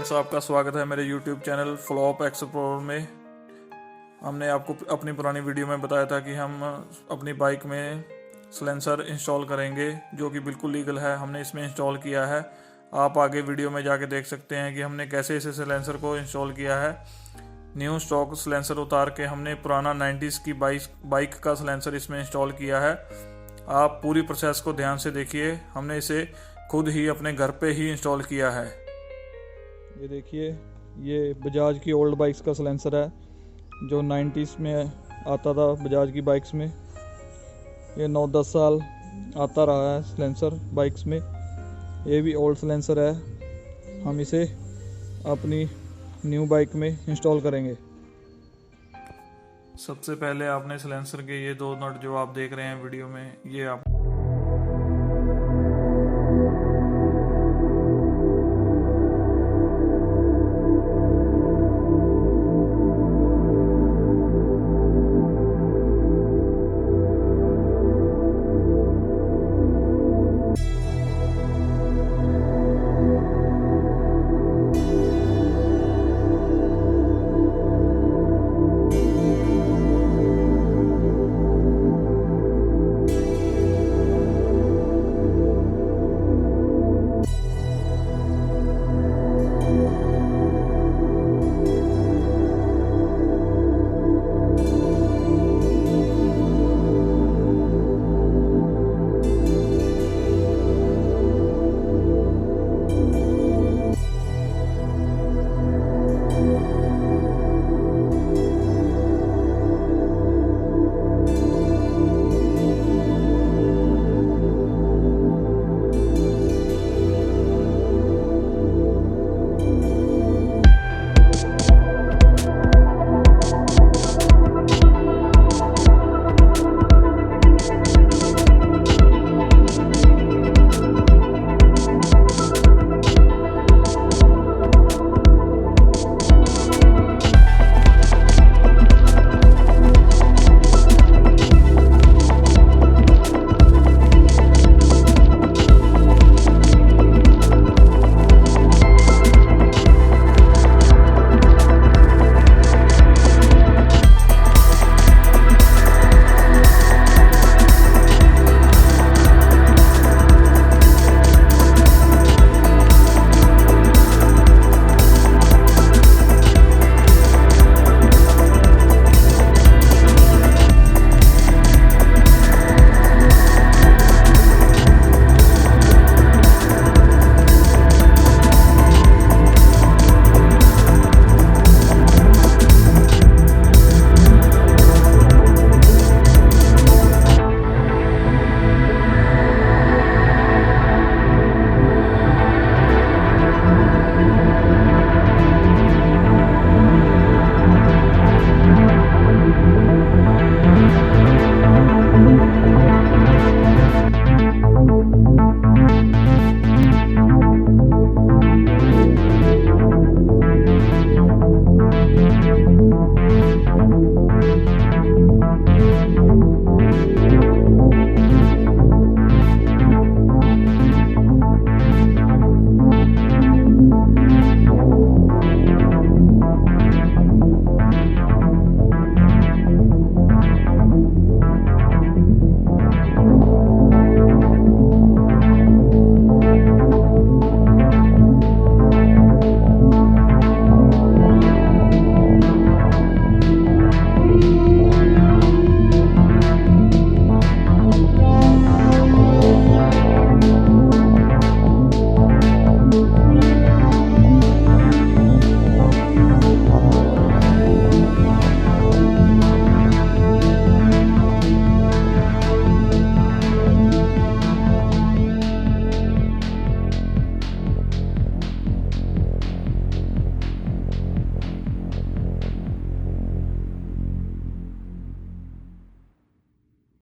Friends, आपका स्वागत है मेरे YouTube चैनल फ्लॉप एक्सप्लोर में। हमने आपको अपनी पुरानी वीडियो में बताया था कि हम अपनी बाइक में सिलेंसर इंस्टॉल करेंगे, जो कि बिल्कुल लीगल है। हमने इसमें इंस्टॉल किया है। आप आगे वीडियो में जाके देख सकते हैं कि हमने कैसे इसे सिलेंसर को इंस्टॉल किया है। न्यू स्टॉक सिलेंसर उतार के हमने पुराना 90s की बाइक का सिलेंसर इसमें इंस्टॉल किया है। आप पूरी प्रोसेस को ध्यान से देखिए। हमने इसे खुद ही अपने घर पे ही इंस्टॉल किया है। ये देखिए, ये बजाज की ओल्ड बाइक्स का सिलेंसर है जो 90s में आता था बजाज की बाइक्स में। ये 9-10 साल आता रहा है सिलेंसर बाइक्स में। ये भी ओल्ड सिलेंसर है। हम इसे अपनी न्यू बाइक में इंस्टॉल करेंगे। सबसे पहले आपने सिलेंसर के ये 2 नट जो आप देख रहे हैं वीडियो में, ये आप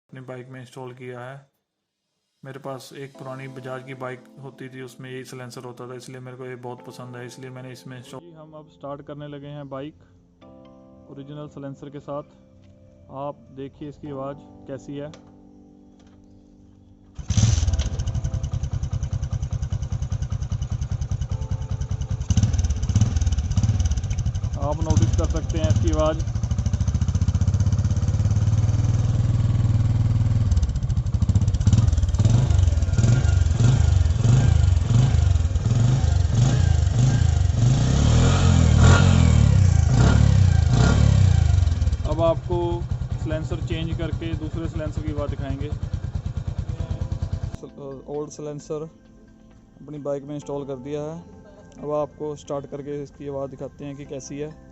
अपनी बाइक में इंस्टॉल किया है। मेरे पास एक पुरानी बजाज की बाइक होती थी, उसमें यही सिलेंसर होता था, इसलिए मेरे को ये बहुत पसंद है, इसलिए मैंने इसमें इंस्टॉल। हम अब स्टार्ट करने लगे हैं बाइक ओरिजिनल सिलेंसर के साथ। आप देखिए इसकी आवाज़ कैसी है। आप नोटिस कर सकते हैं इसकी आवाज़। अब आपको सिलेंसर चेंज करके दूसरे सिलेंसर की आवाज़ दिखाएंगे। ओल्ड सिलेंसर अपनी बाइक में इंस्टॉल कर दिया है। अब आपको स्टार्ट करके इसकी आवाज़ दिखाते हैं कि कैसी है।